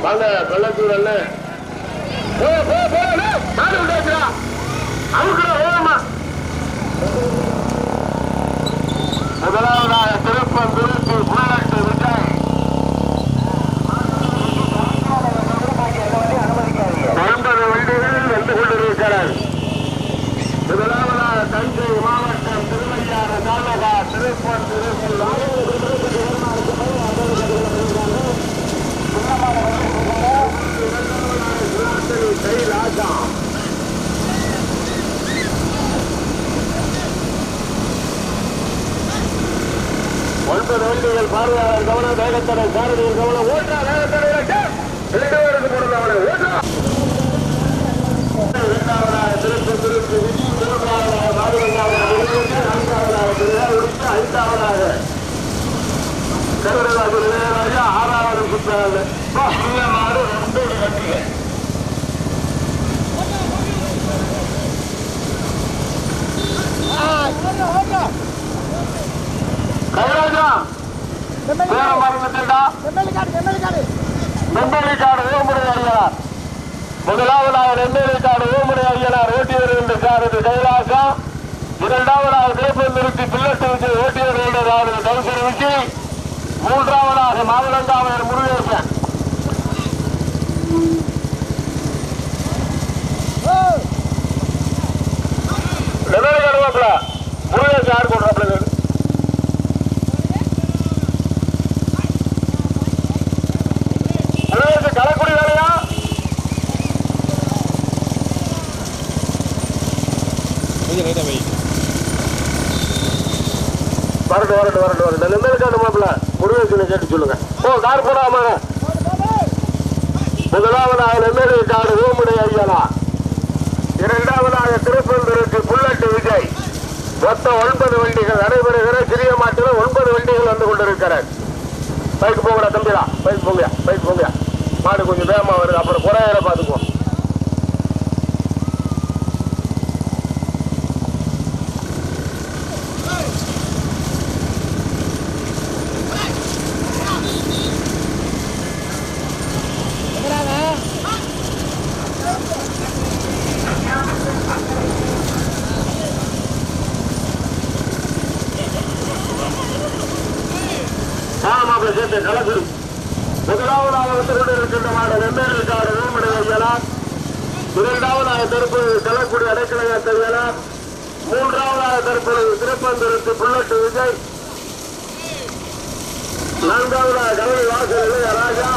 வாங்க வெள்ளத்தூர் முதலாவதாக திருப்பந்துருத்தி புல்லட்டு விஜய் 9 வண்டிகளில் வந்து கொண்டிருக்கிறார். முதலாவதாக தஞ்சை மாவட்டம் திருவையாறு தாலுகா திருப்பந்துருத்தி ராஜா 9 வண்டிகள் பார்வையாளர் கவனம் வேகத்தடை சாரதியின் கவனம் ஓட்டா வேகத்தடை இரண்டாவதாக திருப்பி திருப்பி திருப்பதியாக ஐந்தாவதாக கருடராஜு இளையராஜா 6வது சுற்றாவது மாடு 2 வண்டிகள் கைராஜா பேர மறந்துட்டா நெம்மேலிக்காடு ஓமுறை அறியனார். முதலாவதாக நெம்மேலிக்காடு ஓமுறை அறியனார் ஓட்டி வருகின்ற சாரதி கைலாசா. இரண்டாவதாக திருப்பந்திருத்தி பில்லட்டு விஜய் ஓட்டி வருகின்ற சாரதி தௌசரி விஜய். மூன்றாவதாக மாவிலங்காவையர் முருகேசன். நெம்மேலிக்காடு வாக்குல முருகேசன் யார் போடுறாப்ல கலக்குடி வேலையா வரட்டு நெம்மேலிக்காடு மாப்பிள்ள முருகேசனை கேட்டு சொல்லுங்க. கார் போடாம முதலாவதாக நெம்மேலிக்காடு ஓமுடை ஐயனா. இரண்டாவதாக திருப்பந்திருத்தி புல்லட்டு விஜய். மொத்தம் 9 வண்டிகள் நடைபெறுகிற சிறிய மாட்டில் 9 வண்டிகள் வந்து கொண்டிருக்கிறார். பைக்கு போங்கடா தம்பிடா, பைக் போங்க மாடு கொஞ்சம் வேகமா வருது, அப்புறம் குறையில பாத்துக்குவோம். சேர்த்து கலக்குடி முதலாவதாக வந்து கொண்டிருக்கின்ற மாடு நெம்மேலிக்காடு ஓமுடை ஐயனார். இரண்டாவதாக தற்போது கலக்குடி அடைக்கலையாத்த ஐயனார். மூன்றாவதாக தற்போது திருப்பந்திருத்தி புல்லட்டு விஜய். நான்காவதாக கலவை வாசல் இளையராஜா.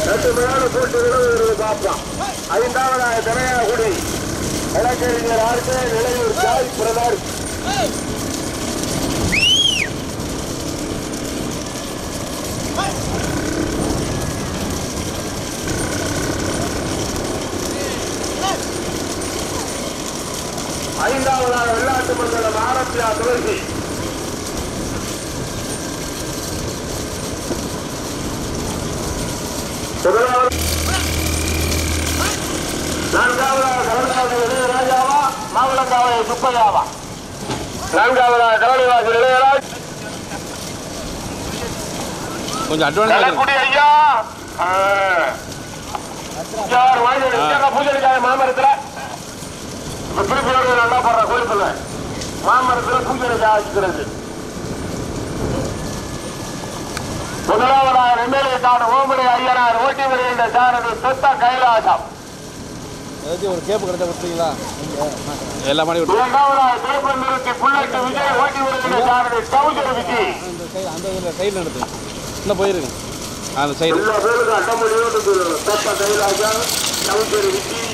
கட்டுமையான போட்டி நிலவுகிறது பார்க்கலாம். ஐந்தாவதாக திரையாகுடி வழக்கறிஞர் ஆர்கே நிலையூர் சாய் பிரதர். ஐந்தாவதாக வெள்ளாட்டு மண்டலம் ஆரம்பியா துளசி. நான்காவதாக கலந்தாசி இளையராஜாவா மாவிலங்காவை சுப்பையாவா. நான்காவதாக கலனிவாசி இளையராஜ். கொஞ்சம் அட்வான்ஸ் ஐயா பூஜைக்காக மாமரத்துல திருப்பி நல்லா போடுற கோயிலுக்குள்ள மாமரத்துல பூஜைக்காக வச்சுக்கிறது. முதலாவதாக நெம்மேலிக்காடு ஓமுடை ஐயனார் ஓட்டி வருகின்ற சாரதி சொத்த கைலாசம். ஒரு கேப்பு கிடைச்சா கொடுத்தீங்களா? எல்லா மாதிரி இரண்டாவதாக திருப்பந்திருத்தி புல்லட்டு விஜய் ஓட்டி வருகின்ற சாரதி டவுசர் விஜய். அந்த இதில் சைடில் எடுத்து இன்னும் போயிருங்க. அந்த சைடு எல்லா பேருக்கு அட்டமொழியோடு சொத்த கைலாசம் டவுசர் விஜய்.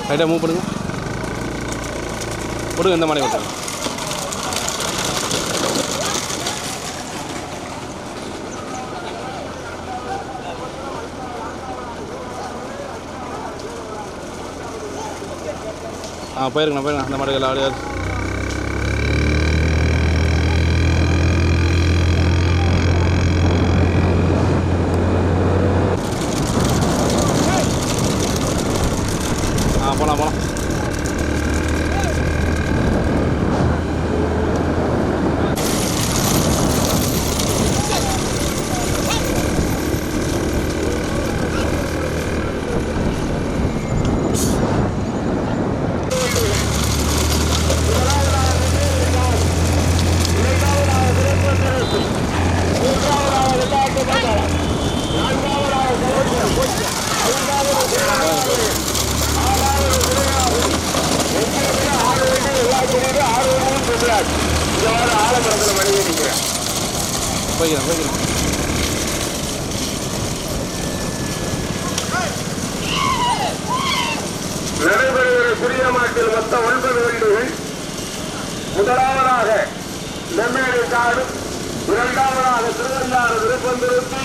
ரைட்டாக மூவ் பண்ணுங்க, கொடுங்க இந்த மாதிரி கொடுங்க. போயிருங்கண்ணா அந்த மாடுகள் அப்படியே போய்க்கிறேன். நடைபெறுகிற சிறிய மாட்டில் மொத்தம் 9 வண்டிகள். முதலாவதாக நெம்மேலி காடு, இரண்டாவதாக திருவள்ளாறு திருப்பந்துருத்தி,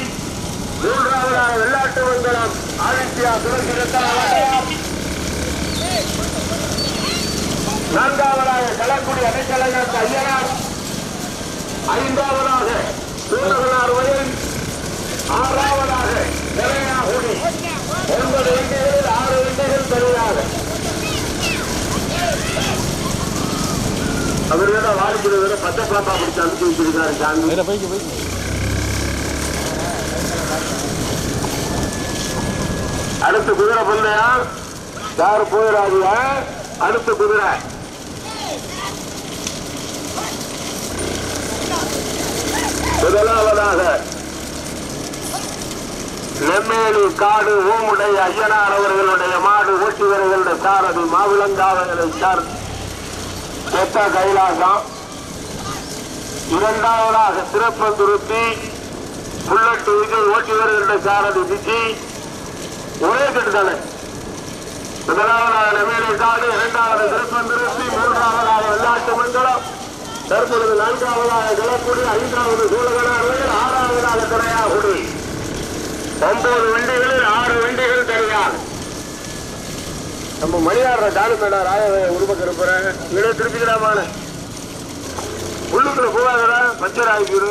மூன்றாவதாக வெள்ளாட்டு மங்கலம் ஆதித்யா துளசிரத்தான், நான்காவதாக களக்குடி அடைக்கலநாத் ஐயனார், ஐந்தாவதாக சூரகனார் வயல், ஆறாவதாக நிறையாகுடி. 9 வண்டிகளில் 6 வண்டிகள் தனியாக. அவர் வேற வாழ்க்கை பச்சை பாப்பா பிடிச்சு அனுப்பி வச்சிருக்காரு சாமி. போய்க்கு. அடுத்த குதிரை பண்ணையா யாரு போயிடாதீங்க. அடுத்த குதிரை முதலாவதாக நெம்மேலி காடு ஓமுடைய ஐயனார் அவர்களுடைய மாடு ஓட்டி வருகின்ற சாரதி மாவிளங்காவர்களை சார் செத்த கைலாசம். இரண்டாவதாக திருப்பந்துருத்தி புல்லட்டு விஜய் ஓட்டி வருகின்ற சாரதி விஜி. ஒரே கட்டுதானே. முதலாவதாக நெம்மேலி காடு, இரண்டாவது திருப்பந்துருத்தி, மூன்றாவதாக வெள்ளாட்டு மங்கலம், தற்பொழுது நான்காவதாக களக்குடி, ஐந்தாவது சூழகனார், ஆறாவதாக துறையாகுடி. 9 வண்டிகளில் 6 வண்டிகள் தனியாக. நம்ம மணியாடுற டாலுமேடா ராயவைய உருவக்க இருப்பேன். இவ்வளோ திருப்பிக்கிறாமான உள்ளுக்குள்ள போவாங்கடா பச்சை ஆகிக்கிடு.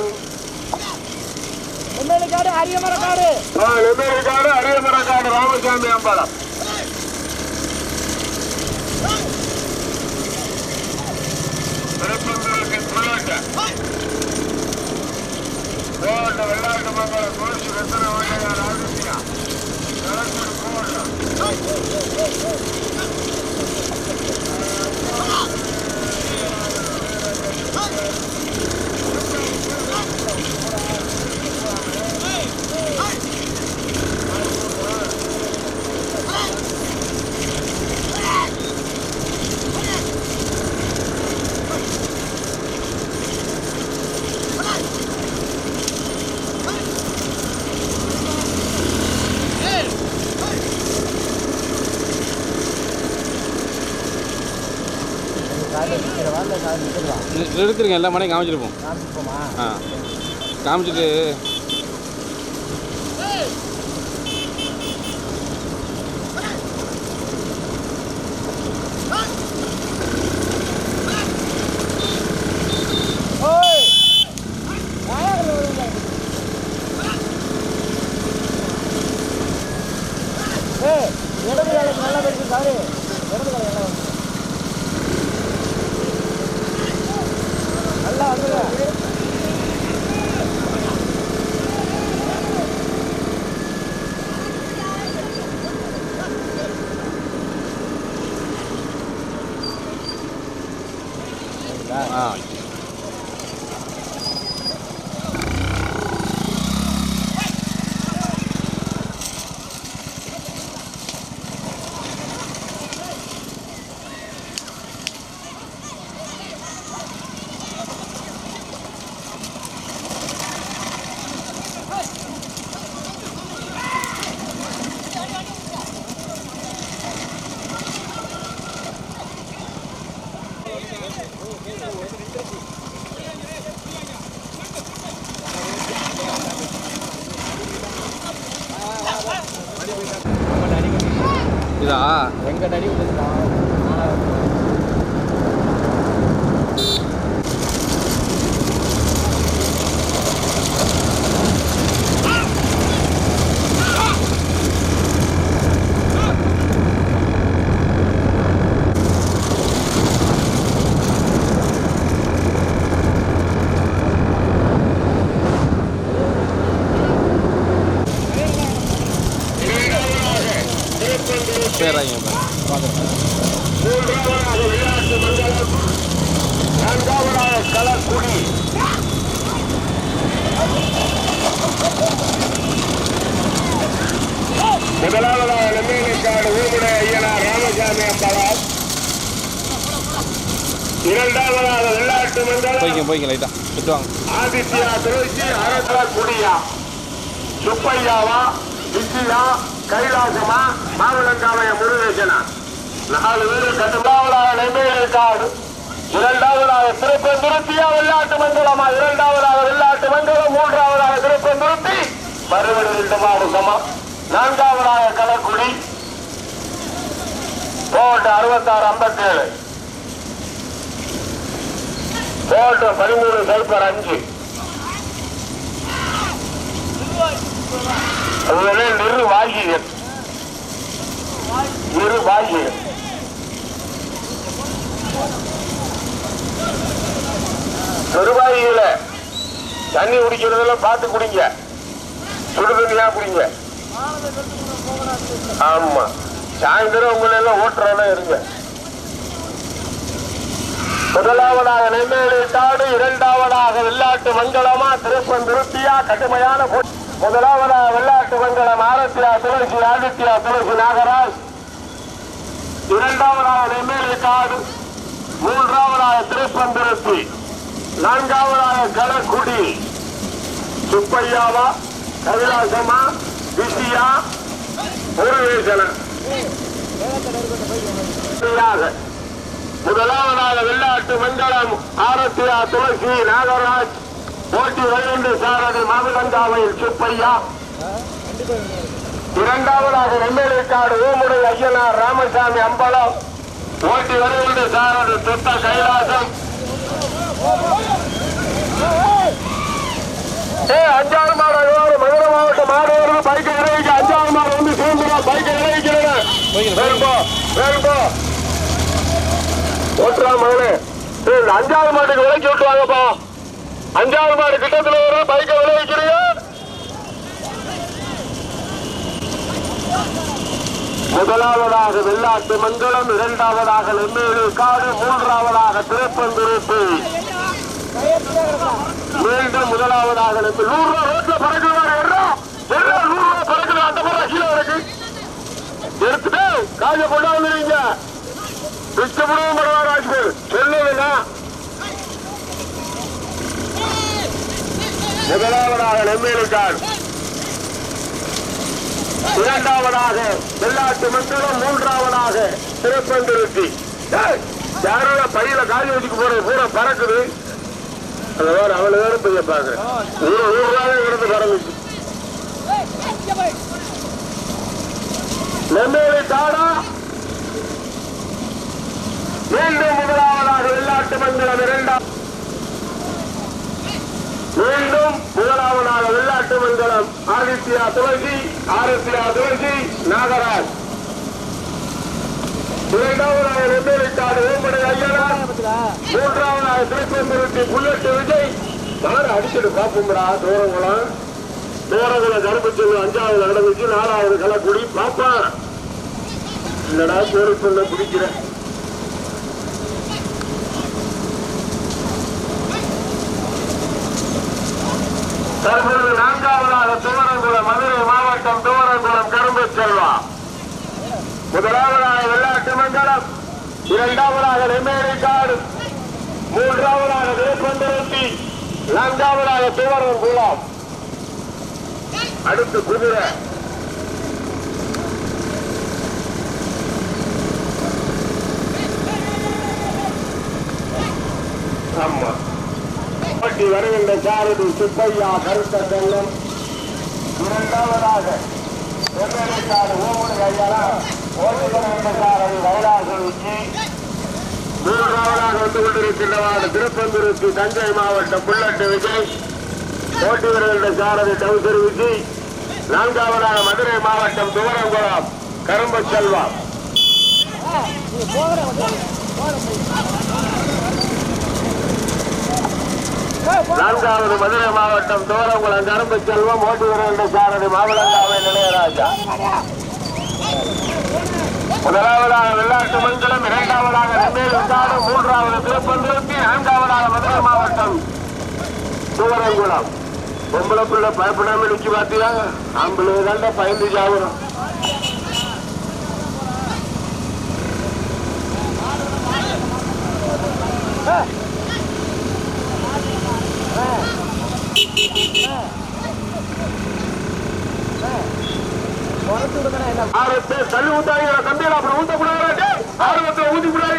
நெம்மேலிக்காடு அரியமரக்காடு, நெம்மேலிக்காடு அரியமரக்காடு ராமசாமி அம்பாலம். வெள்ளாட்டு மங்கலம் கோஷி வெத்தனை வகையார் ஆதித்யா களக்குடி போகலாம். எடுத்துருங்க. எல்லா மனையும் காமிச்சிருப்போம். காமிச்சிட்டு இடது காலம் நல்லா போயிருக்கு சாரு. இடது காலம் நல்லா வந்துங்க. இதா எங்க நடி விட்டுருக்கான். பேராங்க மூன்றாவதாக வெள்ளாட்டு மங்கலம், நான்காவதாக களக்குடி, முதலாவதாக நெம்மேலிக்காடு ஊமுடைய ஐயனார் ராமசாமி அம்பாளார், இரண்டாவதாக வெள்ளாட்டு மண்டலம் போய்ங்க லைட்டா சுட்டுவாங்க. ஆதித்யா துளசி அரசா குடியா சுப்பையாவா விஜயா கைலாசமா மாவிளங்காவைய முருகேசனா 4 பேர் கட்டுமாவதாக நெம்பேலி காடு. இரண்டாவதாக திருப்பந்துருத்தியா வெள்ளாட்டு மண்டலமா இரண்டாவதாக வெள்ளாட்டு மண்டலம் மூன்றாவதாக திருப்பந்துருத்தி மறுபடி மாடு சமம். 4வதாக கலக்குடி கோட் 6657 கோட் 1305 நிர்வாகிகள் நிர்வாகிகள தண்ணி குடிக்கிறதெல்லாம் பார்த்து குடிங்க. சுடுதண்ணியா குடிங்க. ஆமா சாயந்தரம் உங்களை எல்லாம் ஓட்டுறதா இருங்க. முதலாவதாக நெம்மேலி காடு இரண்டாவதாக வெள்ளாட்டு மங்களமா திருப்பந்திருத்தியா கடுமையான முதலாவதாக வெள்ளாட்டு மங்களம் ஆரத்தியா துளசி ஆதித்யா துளசி நாகராஜ் இரண்டாவதாக நெம்மேலி காடு மூன்றாவதாக திருப்பந்திருத்தி 4வதாக கலக்குடி சுப்பையாவா கைலாசமா விசியா முருகேசன். முதலாவதாக வெள்ளாட்டு மண்டலம் ஆரத்தியா துளசி நாகராஜ் போட்டி வருகின்ற சாரதி மாவிளங்காவையில் சுப்பையா. இரண்டாவதாக நெம்மேலிக்காடு ஓமுடை ஐயனார் ராமசாமி அம்பலம் போட்டி வருகின்ற சாரதி தொட்ட கைலாசம். 5வது மாடு மதுரை மாவட்டம் மாடு வருது. பைக்கை விளைவிக்க 5வது மாடு வந்து சேர்ந்துடும். பைக்கை விளைவிக்கிறேன் ஓட்டுறா மகனே. 5வது மாட்டுக்கு விலைக்கு விட்டுவாங்கப்பா. 5வது மாடு கிட்டத்தில் வரும். பைக்கை விளைவிக்கிறீங்க. முதலாவதாக வெள்ளாட்டு மண்டலம் இரண்டாவதாக நெம்மேலி காடு மூன்றாவதாக திருப்பந்துருத்தி மீண்டும் முதலாவதாக 100 ரூபா ரோட்ல பறக்குறாரு. 100 ரூபா பறக்குது. அந்த மாதிரி கீழே இருக்கு எடுத்துட்டு காய கொண்டாந்துருவீங்க. இஷ்டப்படவும் பரவாயில்ல சொல்லுங்க. முதலாவதாக நெம்மேலி காடு இரண்டாவதாக வெள்ளாட்டு மண்டலம் மூன்றாவதாக திருப்பந்திருத்தி. யாரோட பையில காலி வச்சுக்கு போறது பூரா பறக்குது. அவளை வேற போய் பாக்குறேன். ஊர்வாவே இருந்து பறந்துச்சு. நெம்மேலி காடா மீண்டும் முதலாவதாக வெள்ளாட்டு மண்டலம் மீண்டும் முதலாவதாக வெள்ளாட்டு மண்டலம் ஆதித்யா துளசி நாகராஜ். இரண்டாவதாக நெம்மேலி காடு ஓம்படை ஐயனார். மூன்றாவதாக திருப்பந்திருத்தி புல்லட்டு விஜய். நாடு அடிச்சுட்டு பாப்போம்டா. தூரங்குளம் கரும்புச்சல் 5வது நடந்துச்சு. 4வது கலக்குடி பாப்பா. இல்லடா பேருக்குள்ள பிடிக்கிற தற்போது 4வதாக துவரங்குளம் மதுரை மாவட்டம் துவரங்குளம் கரும்பு செல்வா. முதலாவதாக வெள்ளாட்டு மண்டலம் இரண்டாவதாக நெம்மேலி காடு மூன்றாவதாக திருப்பந்திருத்தி 4வதாக துவரங்குளம். அடுத்து குதிரை ஆமா பட்டி வருகின்ற சாரதி சுப்பையா கருத்த செல்லம். இரண்டாவதாக நெம்மேலிக்காடு ஓமுடை ஐயனா ஓட்டி வருகின்ற சாரதி கைலாசவிக்கு. மூன்றாவதாக வந்து கொண்டிருக்கின்றவாறு திருப்பந்திருத்தி தஞ்சை மாவட்டம் புல்லட்டு விஜய் ஓட்டி வருகின்ற சாரதி டவுசர் விஜய். 4வதாக மதுரை மாவட்டம் துவரங்குளம் கரும்பு செல்வா. 4வது மதுரை மாவட்டம் துவரங்குளம் கரும்பு செல்வம் ஓட்டி வருகின்ற சாரதி மாவிளங்காவை நிலையராஜா. முதலாவதாக வெள்ளாட்டு மண்டலம் இரண்டாவதாக நெம்மேலி காடு மூன்றாவது திருப்பந்திருத்தி 4வதாக மதுரை மாவட்டம் துவரங்குளம். பொம்பளை பிள்ளை பயப்படாம நிக்க பாத்தியா? ஆம்பளை தாண்டா பயந்து சாவணும். ஆரத்து தள்ளி ஊத்தாங்க தம்பியில் அப்புறம் ஊத்தக்கூடாது ஆர்வத்தில் ஊத்தி கூடாது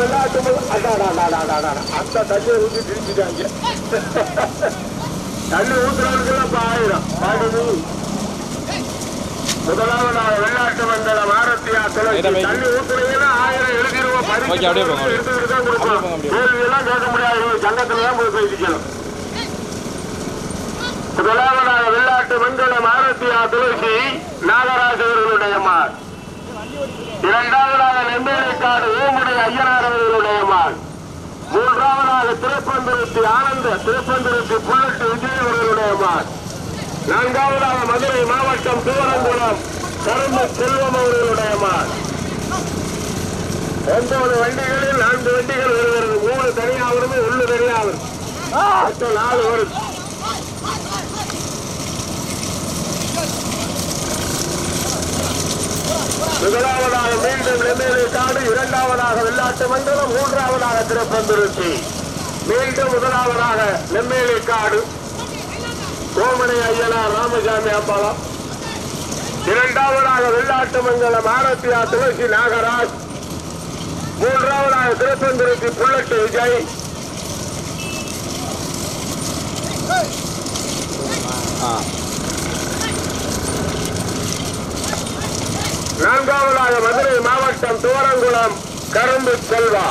விளையாட்டு அந்த தண்ணியை ஊற்றி திரிச்சுட்டாங்க தண்ணி ஊத்துறவர்களுக்கு இப்ப 1000 முதலாவதாக வெள்ளாட்டு மண்டலம் ஆரத்தியா தொலைச்சி தண்ணி ஊத்துறீங்கன்னா 1000 எழுதிருவோம் எடுத்துக்கிட்டு தான் கொடுப்போம் கேள்வியெல்லாம் கேட்க முடியாது சங்கத்துல தான் போய் பேசிக்கணும் முதலாவதாக வெள்ளாட்டு மண்டலம் ஆரத்தியா துளசி நாகராஜ் அவர்களுடைய மார் இரண்டாவதாக நெம்பேலிக்காடு ஓமுடைய ஐயனார் அவர்களுடைய மார் மூன்றாவதாக திருப்பந்திருத்தி ஆனந்த திருப்பந்திருத்தி புல்லட்டு விஜய் அவர்களுடைய மார் நான்காவதாக மதுரை மாவட்டம் திருவனந்தபுரம் கரும்பு செல்வம் அவர்களுடைய மார் 9 வண்டிகளில் 4 வண்டிகள் வருகிறது 3 தனியாவது 1 தனியாவது மொத்தம் 4 வருது முதலாவதாக மீண்டும் நெம்மேலிக்காடு இரண்டாவதாக வெள்ளாட்டு மண்டலம் மூன்றாவதாக திருப்பந்திருத்தி மீண்டும் முதலாவதாக நெம்மேலிக்காடு கோமணி ஐயனார் ராமசாமி அம்பாளம் இரண்டாவதாக வெள்ளாட்டு மண்டலம் ஆரத்தியா துளசி நாகராஜ் மூன்றாவதாக திருப்பந்திருத்தி புல்லட்டு விஜய் நான்காவதாக மதுரை மாவட்டம் துவரங்குளம் கரும்பு செல்வா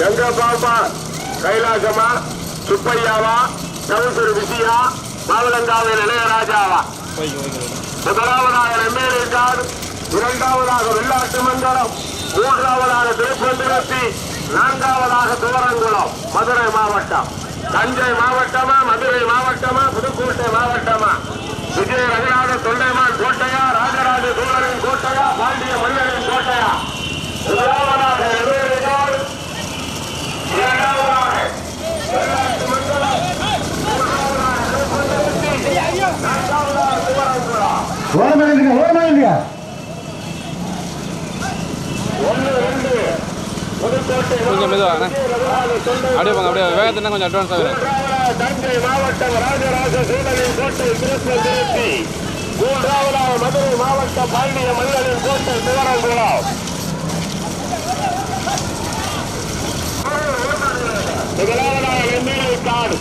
எங்க பாப்பா கைலாசமா சுப்பையாவா சவுசூர் விஜயா மாவளங்காவில் இளையராஜாவா முதலாவதாக நெம்மேலிக்காடு இரண்டாவதாக வெள்ளாட்டு மண்டலம் மூன்றாவதாக திருப்பந்திருத்தி நான்காவதாக துவரங்குளம் மதுரை மாவட்டம் தஞ்சை மாவட்டமா மதுரை மாவட்டமா புதுக்கோட்டை மாவட்டமா விஜய ரங்கநாத தொண்டைமான் கோட்டையா ராஜராஜ சோழரின் கோட்டையா பாண்டிய மன்னரின் கோட்டையா முதலாவதாக நெம்மேலிக்காடு இரண்டாவதாக வெள்ளாட்டு மண்டலம் மூன்றாவதாக திருப்பந்திருத்தி நான்காவதாக துவரங்குளம் கொஞ்சம் மெதுவாக அப்படியே போங்க அப்படியே வேகத்துனா கொஞ்சம் அட்வான்ஸ் ஆகுது தஞ்சை மாவட்டம் ராஜராஜ சோழரின் கோட்டை திருப்பந்திருத்தி மூன்றாவதாக மதுரை மாவட்டம் பாண்டிய மன்னரின் கோட்டை துவரங்குளம் முதலாவதாக நெம்மேலிக்காடு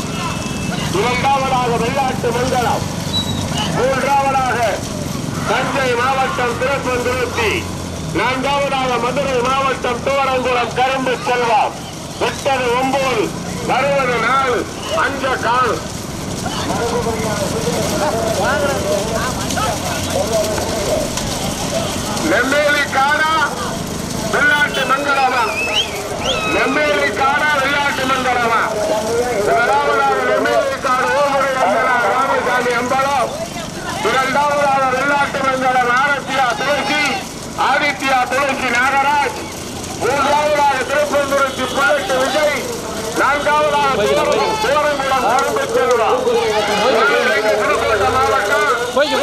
இரண்டாவதாக வெள்ளாட்டு மண்டலம் மூன்றாவதாக தஞ்சை மாவட்டம் திருப்பந்திருத்தி நான்காவதாக மதுரை மாவட்டம் துவரங்குளம் கரும்பு செல்வம் 8 9 வருவது 4 5 கால் நெம்மேலிக்காடா வெள்ளாட்டு மண்டலமா நெம்மேலிக்காடா வெள்ளாட்டு மண்டலமா முதலாவதாக நெம்மேலிக்காடு ஓமுறை ராமசாமி அம்பலம் இரண்டாவதாக வெள்ளாட்டு மண்டலம் ஆரத்தியா துளசி ஆதித்யா துளசி நாகராஜ் மூன்றாவதாக திருப்பந்திருத்தி புல்லட்டு விஜய் நான்காவதாக துவரங்குளம் கரும்பு செல்வா புதுக்கோட்டை மாவட்டம் போய்க்கு